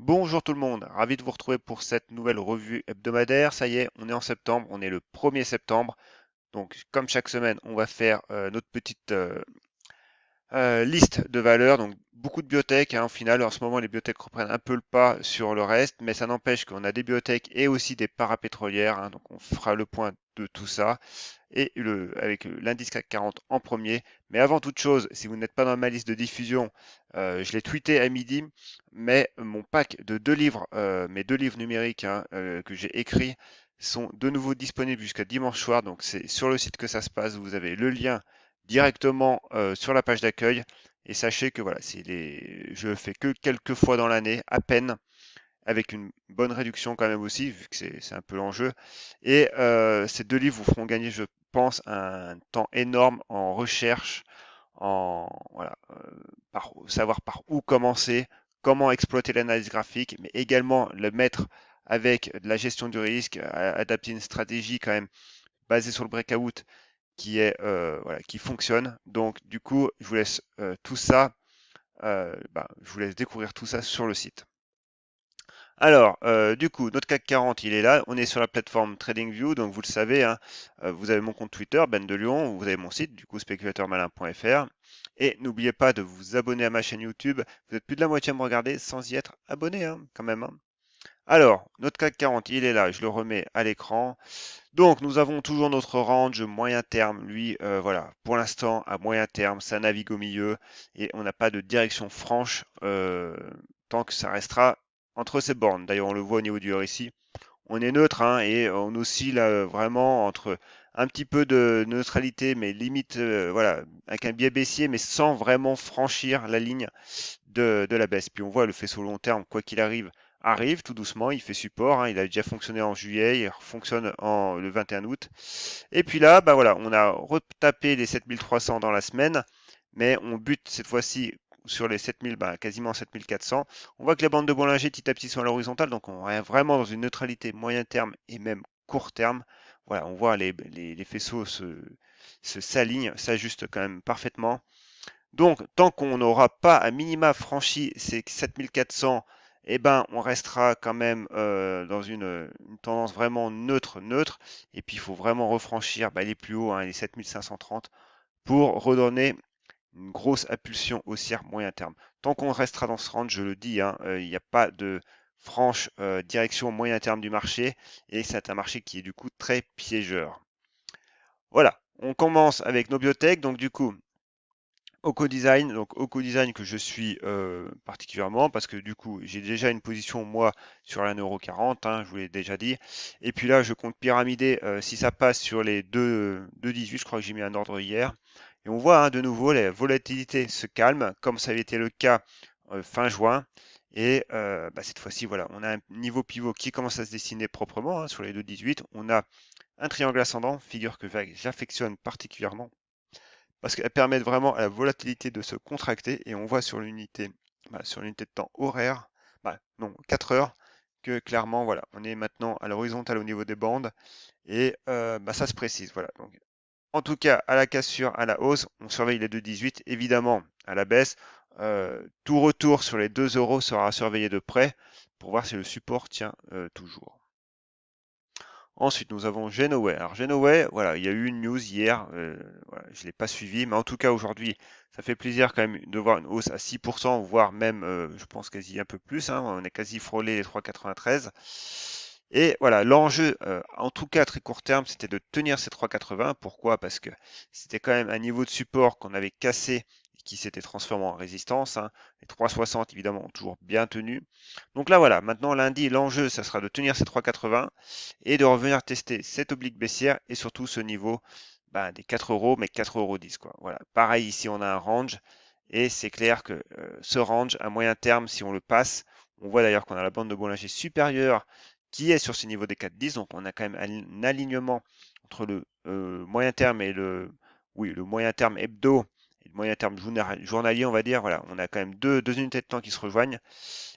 Bonjour tout le monde, ravi de vous retrouver pour cette nouvelle revue hebdomadaire. Ça y est, on est en septembre, on est le 1er septembre. Donc comme chaque semaine, on va faire notre petite liste de valeurs. Donc beaucoup de biotech, hein. Au final, en ce moment, les biotech reprennent un peu le pas sur le reste, mais ça n'empêche qu'on a des biotech et aussi des parapétrolières, hein. Donc on fera le point de tout ça et avec l'indice CAC 40 en premier. Mais avant toute chose, si vous n'êtes pas dans ma liste de diffusion, je l'ai tweeté à midi, mais mon pack de 2 livres, mes 2 livres numériques, hein, que j'ai écrits, sont de nouveau disponibles jusqu'à dimanche soir. Donc c'est sur le site que ça se passe. Vous avez le lien directement sur la page d'accueil. Et sachez que voilà, je le fais que quelques fois dans l'année, à peine, avec une bonne réduction quand même aussi, vu que c'est un peu l'enjeu. Et ces 2 livres vous feront gagner, je pense, un temps énorme en recherche, en voilà, savoir par où commencer, comment exploiter l'analyse graphique, mais également le mettre avec de la gestion du risque, adapter une stratégie quand même basée sur le breakout voilà, qui fonctionne. Donc du coup, je vous laisse tout ça, je vous laisse découvrir tout ça sur le site. Alors, du coup, notre CAC 40, il est là. On est sur la plateforme TradingView, donc vous le savez, hein, vous avez mon compte Twitter, Ben de Lyon, vous avez mon site, du coup, spéculateurmalin.fr. Et n'oubliez pas de vous abonner à ma chaîne YouTube. Vous êtes plus de la moitié à me regarder sans y être abonné, hein, quand même, hein. Alors, notre CAC 40, il est là, je le remets à l'écran. Donc, nous avons toujours notre range moyen terme. Lui, voilà, pour l'instant, à moyen terme, ça navigue au milieu et on n'a pas de direction franche tant que ça restera entre ces bornes. D'ailleurs, on le voit au niveau du RSI. On est neutre, hein, et on oscille vraiment entre un petit peu de neutralité, mais limite, voilà, avec un biais baissier, mais sans vraiment franchir la ligne de la baisse. Puis on voit le faisceau long terme, quoi qu'il arrive tout doucement, il fait support, hein, il a déjà fonctionné en juillet, il fonctionne le 21 août. Et puis là, bah voilà, on a retapé les 7300 dans la semaine, mais on bute cette fois-ci sur les 7000, bah, quasiment 7400. On voit que les bandes de Bollinger petit à petit sont à l'horizontale, donc on est vraiment dans une neutralité moyen terme et même court terme. Voilà, on voit les faisceaux s'alignent, s'ajustent quand même parfaitement. Donc, tant qu'on n'aura pas à minima franchi ces 7400, eh ben, on restera quand même dans une tendance vraiment neutre. Et puis, il faut vraiment refranchir les plus hauts, hein, les 7530, pour redonner une grosse impulsion haussière moyen terme. Tant qu'on restera dans ce range, je le dis, hein, il n'y a pas de franche direction moyen terme du marché. Et c'est un marché qui est du coup très piégeur. Voilà, on commence avec nos biotech. Donc, du coup, Oco-Design, donc Oco-Design que je suis particulièrement parce que du coup j'ai déjà une position moi sur la Neuro 40, hein, je vous l'ai déjà dit. Et puis là je compte pyramider si ça passe sur les 2,18, je crois que j'ai mis un ordre hier. Et on voit, hein, de nouveau la volatilité se calme comme ça avait été le cas fin juin. Et cette fois-ci voilà, on a un niveau pivot qui commence à se dessiner proprement, hein, sur les 2,18. On a un triangle ascendant, figure que j'affectionne particulièrement parce qu'elles permettent vraiment à la volatilité de se contracter et on voit sur l'unité de temps horaire, non, 4 heures, que clairement, voilà, on est maintenant à l'horizontale au niveau des bandes et ça se précise, voilà. Donc, en tout cas, à la cassure, à la hausse, on surveille les 2,18, évidemment, à la baisse. Tout retour sur les 2 euros sera surveillé de près pour voir si le support tient toujours. Ensuite, nous avons Genoway. Alors Genoway, voilà, il y a eu une news hier, voilà, je ne l'ai pas suivi, mais en tout cas aujourd'hui, ça fait plaisir quand même de voir une hausse à 6%, voire même, je pense quasi un peu plus, hein, on est quasi frôlé les 3,93. Et voilà, l'enjeu, en tout cas à très court terme, c'était de tenir ces 3,80. Pourquoi? Parce que c'était quand même un niveau de support qu'on avait cassé et qui s'était transformé en résistance, hein. Les 3,60 évidemment ont toujours bien tenu. Donc là voilà, maintenant lundi, l'enjeu, ça sera de tenir ces 3,80 et de revenir tester cette oblique baissière et surtout ce niveau des 4 euros, mais 4,10 € quoi. Voilà. Pareil, ici on a un range et c'est clair que ce range à moyen terme, si on le passe, on voit d'ailleurs qu'on a la bande de Bollinger supérieure qui est sur ce niveau des 4,10, donc on a quand même un alignement entre le moyen terme et le moyen terme hebdo et le moyen terme journalier, on va dire. Voilà, on a quand même deux unités de temps qui se rejoignent.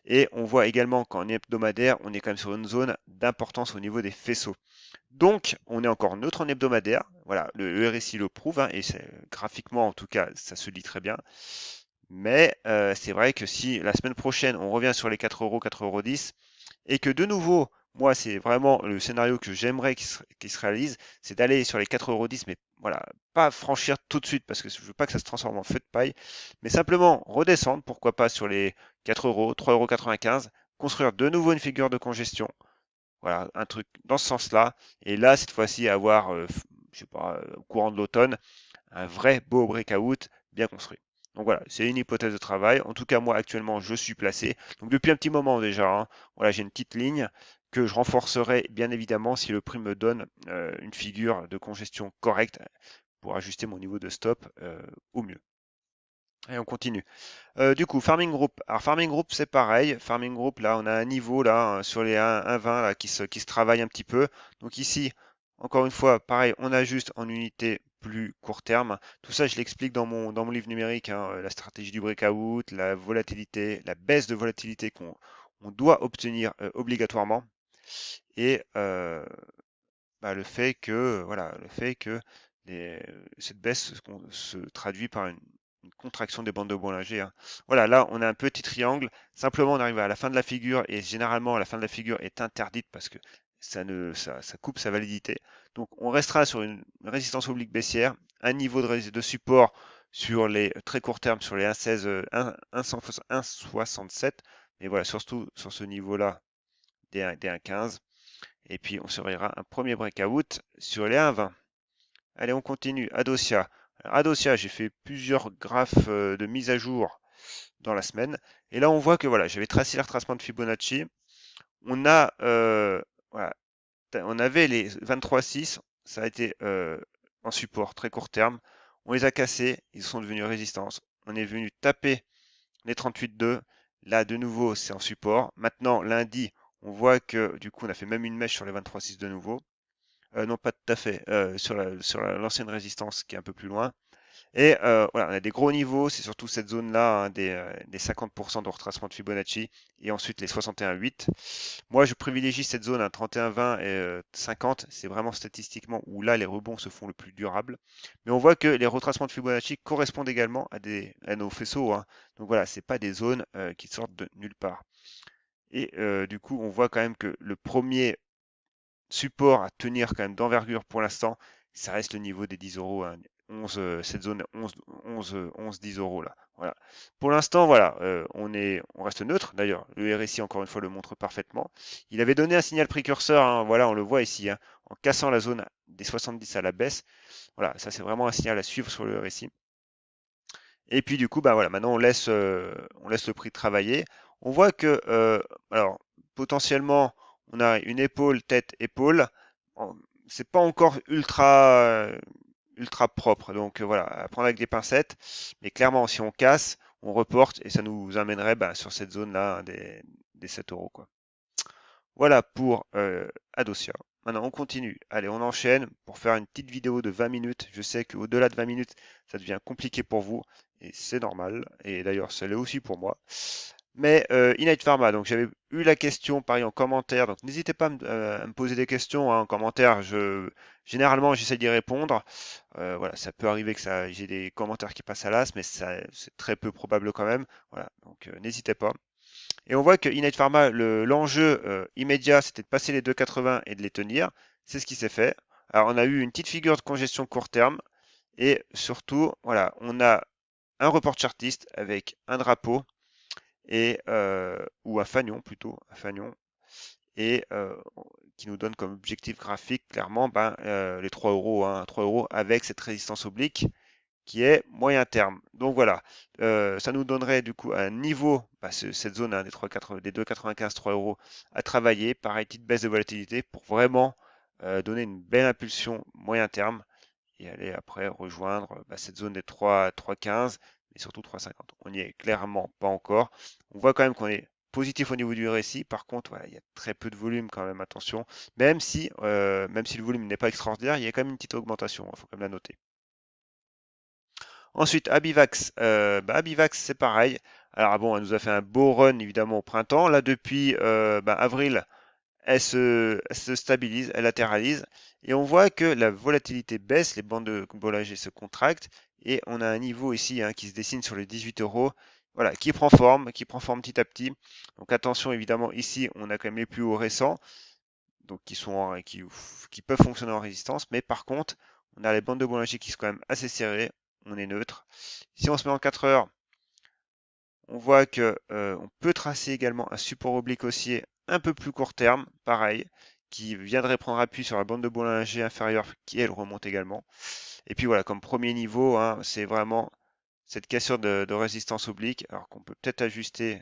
Et on voit également qu'en hebdomadaire, on est quand même sur une zone d'importance au niveau des faisceaux. Donc, on est encore neutre en hebdomadaire. Voilà, le RSI le prouve, hein, et graphiquement, en tout cas, ça se lit très bien. Mais c'est vrai que si la semaine prochaine, on revient sur les 4 euros, 4,10 € et que de nouveau, moi, c'est vraiment le scénario que j'aimerais qu'il se réalise, c'est d'aller sur les 4,10 €, mais voilà, pas franchir tout de suite parce que je veux pas que ça se transforme en feu de paille, mais simplement redescendre, pourquoi pas sur les 4 euros, 3,95 €, construire de nouveau une figure de congestion. Voilà, un truc dans ce sens-là. Et là, cette fois-ci, avoir, je sais pas, au courant de l'automne, un vrai beau breakout bien construit. Donc voilà, c'est une hypothèse de travail. En tout cas, moi, actuellement, je suis placé. Donc depuis un petit moment déjà, hein, voilà, j'ai une petite ligne que je renforcerai bien évidemment si le prix me donne une figure de congestion correcte pour ajuster mon niveau de stop au mieux. Et on continue. Du coup, Farming Group. Alors, Farming Group, c'est pareil. Farming Group, là, on a un niveau là sur les 1,20 là, qui se travaille un petit peu. Donc ici, encore une fois, pareil, on ajuste en unité plus court terme. Tout ça, je l'explique dans mon livre numérique, hein, la stratégie du breakout, la volatilité, la baisse de volatilité qu'on doit obtenir obligatoirement. Et bah, le fait que cette baisse se traduit par une contraction des bandes de Bollinger, hein. Voilà, là, on a un petit triangle. Simplement, on arrive à la fin de la figure et généralement, la fin de la figure est interdite parce que ça coupe sa validité. Donc, on restera sur une résistance oblique baissière, un niveau de support sur les très court terme, sur les 1,16, 1,67. Mais voilà, surtout sur ce niveau-là des 1,15. Et puis, on surveillera un premier breakout sur les 1,20. Allez, on continue. Adosia. Alors, Adosia, j'ai fait plusieurs graphes de mise à jour dans la semaine. Et là, on voit que voilà, j'avais tracé les retracements de Fibonacci. On a, voilà, on avait les 23,6. Ça a été en support très court terme. On les a cassés. Ils sont devenus résistance. On est venu taper les 38,2. Là, de nouveau, c'est en support. Maintenant, lundi, on voit que du coup, on a fait même une mèche sur les 23,6 de nouveau. Non, pas tout à fait, sur l'ancienne résistance qui est un peu plus loin. Et voilà, on a des gros niveaux, c'est surtout cette zone-là, hein, des 50% de retracement de Fibonacci, et ensuite les 61,8. Moi, je privilégie cette zone, hein, 31,20 et 50, c'est vraiment statistiquement où là, les rebonds se font le plus durable. Mais on voit que les retracements de Fibonacci correspondent également à nos faisceaux, hein. Donc voilà, c'est pas des zones qui sortent de nulle part. Et du coup, on voit quand même que le premier support à tenir quand même d'envergure pour l'instant, ça reste le niveau des 10 euros, hein. 11, cette zone 11, 10 euros là. Voilà. Pour l'instant, voilà, on reste neutre. D'ailleurs, le RSI encore une fois le montre parfaitement. Il avait donné un signal précurseur, hein, voilà, on le voit ici, hein, en cassant la zone des 70 à la baisse. Voilà, ça c'est vraiment un signal à suivre sur le RSI. Et puis du coup, bah voilà, maintenant on laisse le prix travailler. On voit que, alors potentiellement, on a une épaule, tête, épaule. Bon, c'est pas encore ultra propre, donc voilà, à prendre avec des pincettes. Mais clairement, si on casse, on reporte et ça nous amènerait bah, sur cette zone-là, hein, des 7 euros, quoi. Voilà pour Adosia. Maintenant, on continue. Allez, on enchaîne pour faire une petite vidéo de 20 minutes. Je sais qu'au-delà de 20 minutes, ça devient compliqué pour vous et c'est normal. Et d'ailleurs, ça l'est aussi pour moi. Mais Innate Pharma, donc j'avais eu la question pareil en commentaire. Donc n'hésitez pas à me poser des questions, hein, en commentaire. Généralement, j'essaie d'y répondre. Voilà, ça peut arriver que j'ai des commentaires qui passent à l'as, mais c'est très peu probable quand même. Voilà, donc n'hésitez pas. Et on voit que Innate Pharma, l'enjeu immédiat, c'était de passer les 2,80 et de les tenir. C'est ce qui s'est fait. Alors, on a eu une petite figure de congestion court terme. Et surtout, voilà, on a un report chartiste avec un drapeau ou un fanion plutôt, un fanion, et qui nous donne comme objectif graphique clairement ben, les 3 euros, hein, 3 euros avec cette résistance oblique qui est moyen terme. Donc voilà, ça nous donnerait du coup un niveau, bah, cette zone hein, des 2,95, 3 euros à travailler. Pareil, petite baisse de volatilité pour vraiment donner une belle impulsion moyen terme et aller après rejoindre bah, cette zone des 3, 3,15 et surtout 3,50. On n'y est clairement pas encore. On voit quand même qu'on est positif au niveau du RSI. Par contre, voilà, il y a très peu de volume quand même, attention. Même si le volume n'est pas extraordinaire, il y a quand même une petite augmentation, il faut quand même la noter. Ensuite, Abivax. Bah, Abivax, c'est pareil. Alors bon, elle nous a fait un beau run évidemment au printemps. Là, depuis bah, avril, elle se stabilise, elle latéralise, et on voit que la volatilité baisse, les bandes de Bollinger se contractent, et on a un niveau ici hein, qui se dessine sur les 18 euros, voilà, qui prend forme petit à petit. Donc attention, évidemment, ici, on a quand même les plus hauts récents, donc qui peuvent fonctionner en résistance, mais par contre, on a les bandes de Bollinger qui sont quand même assez serrées, on est neutre. Si on se met en 4 heures, on voit que on peut tracer également un support oblique haussier un peu plus court terme, pareil, qui viendrait prendre appui sur la bande de Bollinger inférieure qui elle remonte également. Et puis voilà, comme premier niveau, hein, c'est vraiment cette cassure de résistance oblique, alors qu'on peut peut-être ajuster,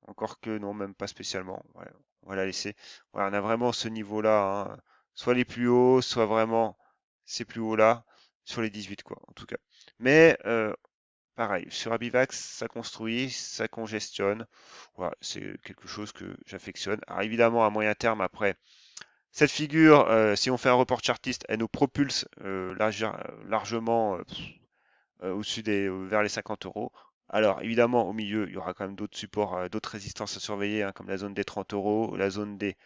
encore que non, même pas spécialement. Ouais, on va la laisser. Voilà, on a vraiment ce niveau-là, hein, soit les plus hauts, soit vraiment ces plus hauts-là, sur les 18 quoi, en tout cas. Mais pareil, sur Abivax, ça construit, ça congestionne. Voilà, c'est quelque chose que j'affectionne. Alors évidemment, à moyen terme, après, cette figure, si on fait un report chartiste, elle nous propulse largement au-dessus vers les 50 euros. Alors évidemment, au milieu, il y aura quand même d'autres supports, d'autres résistances à surveiller, hein, comme la zone des 30 euros, la zone des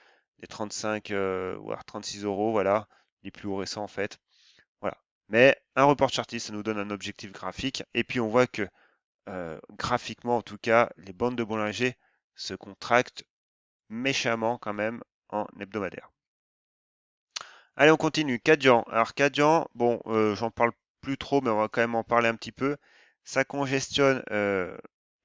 35 voire 36 euros, voilà, les plus hauts récents en fait. Voilà. Mais un report chartiste, ça nous donne un objectif graphique. Et puis on voit que graphiquement, en tout cas, les bandes de Bollinger se contractent méchamment quand même en hebdomadaire. Allez, on continue. Kadian. Alors Kadian, bon, j'en parle plus trop, mais on va quand même en parler un petit peu. Ça congestionne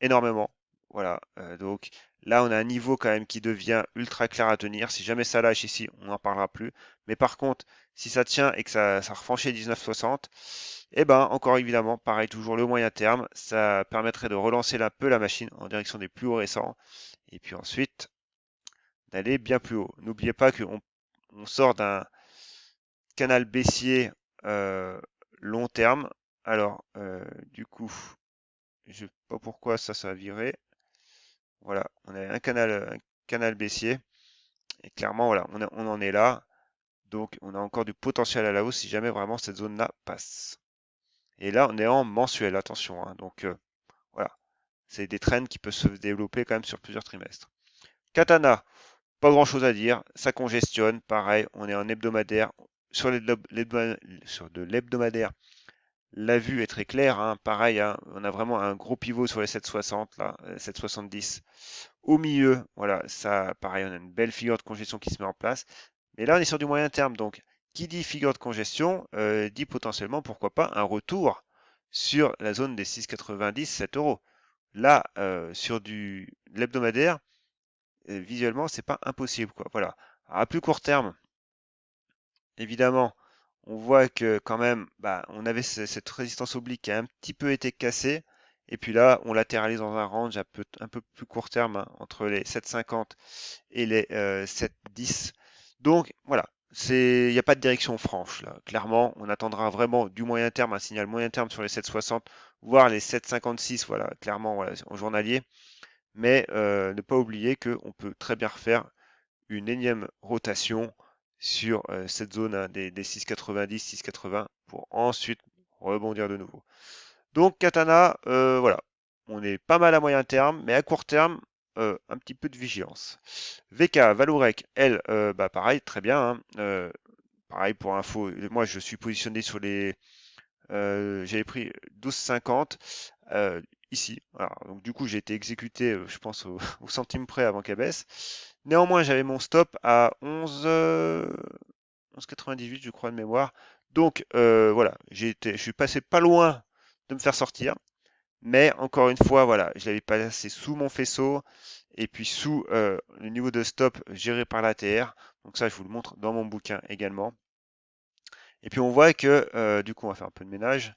énormément. Voilà. Donc là, on a un niveau quand même qui devient ultra clair à tenir. Si jamais ça lâche ici, on n'en parlera plus. Mais par contre, si ça tient et que ça refranchit 19,60, eh ben, encore évidemment, pareil, toujours le moyen terme, ça permettrait de relancer un peu la machine en direction des plus hauts récents. Et puis ensuite, d'aller bien plus haut. N'oubliez pas qu'on on sort d'un canal baissier long terme. Alors, du coup, je sais pas pourquoi ça a viré. Voilà, on a un canal baissier. Et clairement, voilà, on en est là. Donc, on a encore du potentiel à la hausse si jamais vraiment cette zone-là passe. Et là, on est en mensuel, attention, hein. Donc, voilà, c'est des trends qui peuvent se développer quand même sur plusieurs trimestres. Katana, pas grand-chose à dire, ça congestionne, pareil, on est en hebdomadaire. Sur de l'hebdomadaire, la vue est très claire, hein, pareil, hein, on a vraiment un gros pivot sur les 7,60 là, 7,70. Au milieu, voilà, ça, pareil, on a une belle figure de congestion qui se met en place. Mais là, on est sur du moyen terme, donc qui dit figure de congestion dit potentiellement, pourquoi pas, un retour sur la zone des 6,90, 7 euros. Là, sur l'hebdomadaire, visuellement, c'est pas impossible, quoi. Voilà. Alors, à plus court terme, évidemment, on voit que quand même, bah, on avait cette résistance oblique qui a un petit peu été cassée. Et puis là, on latéralise dans un range un peu plus court terme, hein, entre les 7,50 et les 7,10. Donc voilà, il n'y a pas de direction franche là. Clairement, on attendra vraiment du moyen terme, un signal moyen terme sur les 7,60, voire les 7,56, voilà, clairement, voilà, en journalier. Mais ne pas oublier qu'on peut très bien refaire une énième rotation sur cette zone hein, des 6,90, 6,80 pour ensuite rebondir de nouveau. Donc Katana, voilà, on est pas mal à moyen terme, mais à court terme, un petit peu de vigilance. VK, Valourec, elle, bah pareil, très bien, hein, pareil pour info, moi je suis positionné sur les j'avais pris 12,50 ici. Alors, donc du coup, j'ai été exécuté, je pense, au centime près avant qu'elle baisse. Néanmoins, j'avais mon stop à 11,98, je crois, de mémoire. Donc voilà, je suis passé pas loin de me faire sortir. Mais encore une fois, voilà, je l'avais passé sous mon faisceau et puis sous le niveau de stop géré par l'ATR. Donc ça, je vous le montre dans mon bouquin également. Et puis on voit que, du coup, on va faire un peu de ménage.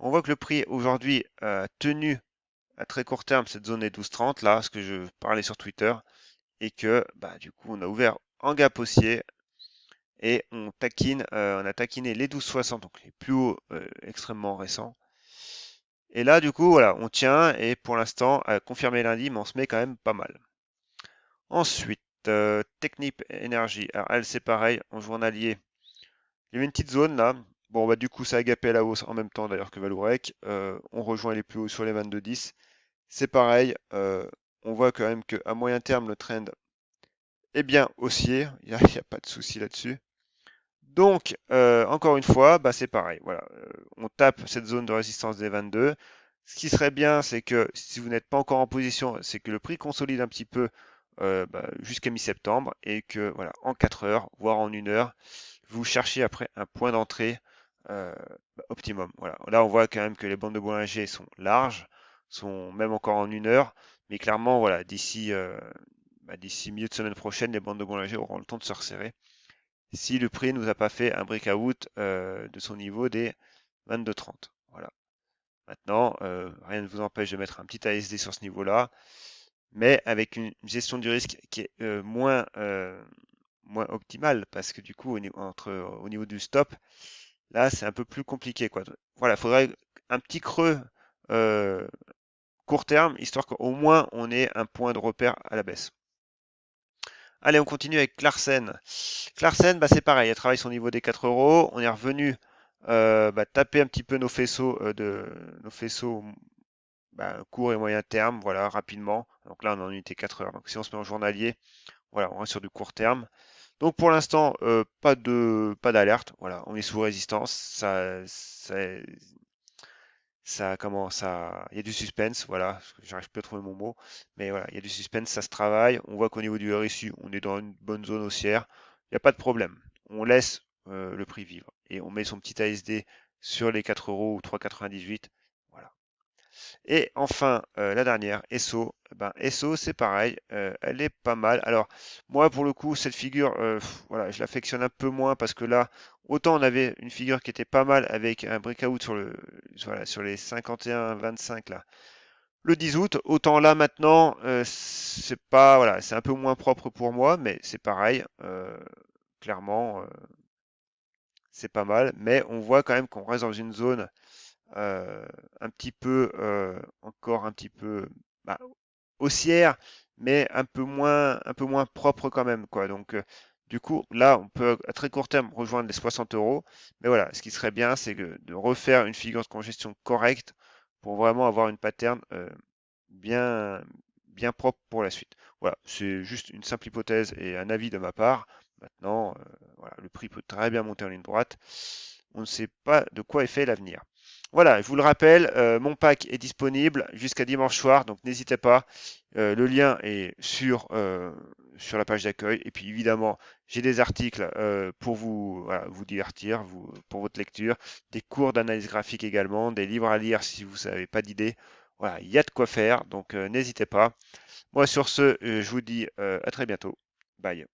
On voit que le prix aujourd'hui a tenu à très court terme cette zone des 12,30, là, ce que je parlais sur Twitter, et que bah, du coup on a ouvert en gap haussier et on a taquiné les 12,60, donc les plus hauts extrêmement récents. Et là, du coup, voilà, on tient et pour l'instant, confirmé lundi, mais on se met quand même pas mal. Ensuite, Technip Energy, alors elle c'est pareil, en journalier, il y avait une petite zone là. Bon, bah du coup, ça a gapé à la hausse en même temps d'ailleurs que Valourec. On rejoint les plus hauts sur les 22,10. C'est pareil. On voit quand même qu'à moyen terme, le trend est bien haussier, il y a pas de souci là-dessus. Donc, encore une fois, bah, c'est pareil. Voilà, on tape cette zone de résistance des 22. Ce qui serait bien, c'est que si vous n'êtes pas encore en position, c'est que le prix consolide un petit peu bah, jusqu'à mi-septembre et que voilà, en 4 heures, voire en 1 heure, vous cherchez après un point d'entrée bah, optimum. Voilà. Là, on voit quand même que les bandes de Bollinger sont larges, sont même encore en 1 heure, mais clairement, voilà, d'ici milieu de semaine prochaine, les bandes de Bollinger auront le temps de se resserrer si le prix nous a pas fait un breakout de son niveau des 22,30. Voilà. Maintenant, rien ne vous empêche de mettre un petit ASD sur ce niveau-là, mais avec une gestion du risque qui est moins optimale, parce que du coup, au niveau du stop, là, c'est un peu plus compliqué, quoi. Voilà, il faudrait un petit creux euh, court terme, histoire qu'au moins on ait un point de repère à la baisse. Allez, on continue avec Clarsen. Clarsen, bah, c'est pareil, elle travaille son niveau des 4 euros. On est revenu bah, taper un petit peu nos faisceaux bah, court et moyen terme, voilà, rapidement. Donc là, on est en unité 4 heures. Donc si on se met en journalier, voilà, on reste sur du court terme. Donc pour l'instant, pas d'alerte. Voilà, on est sous résistance. Il y a du suspense, voilà, j'arrive plus à trouver mon mot, mais voilà, il y a du suspense, ça se travaille. On voit qu'au niveau du RSU, on est dans une bonne zone haussière. Il n'y a pas de problème. On laisse le prix vivre et on met son petit ASD sur les 4 euros ou 3,98. Voilà. Et enfin, la dernière, ESSO. Ben, ESSO, c'est pareil, elle est pas mal. Alors, moi, pour le coup, cette figure, voilà, je l'affectionne un peu moins parce que là, autant on avait une figure qui était pas mal avec un breakout voilà, sur les 51-25 là, le 10 août, autant là maintenant, c'est pas, voilà, c'est un peu moins propre pour moi, mais c'est pareil, clairement, c'est pas mal. Mais on voit quand même qu'on reste dans une zone un petit peu, encore un petit peu bah, haussière, mais un peu moins propre quand même, quoi. Donc, du coup, là, on peut à très court terme rejoindre les 60 euros. Mais voilà, ce qui serait bien, c'est de refaire une figure de congestion correcte pour vraiment avoir une pattern bien, bien propre pour la suite. Voilà, c'est juste une simple hypothèse et un avis de ma part. Maintenant, voilà, le prix peut très bien monter en ligne droite. On ne sait pas de quoi est fait l'avenir. Voilà, je vous le rappelle, mon pack est disponible jusqu'à dimanche soir, donc n'hésitez pas. Le lien est sur la page d'accueil. Et puis évidemment, j'ai des articles pour vous, voilà, vous divertir, pour votre lecture, des cours d'analyse graphique également, des livres à lire si vous n'avez pas d'idée. Voilà, il y a de quoi faire, donc n'hésitez pas. Moi sur ce, je vous dis à très bientôt. Bye.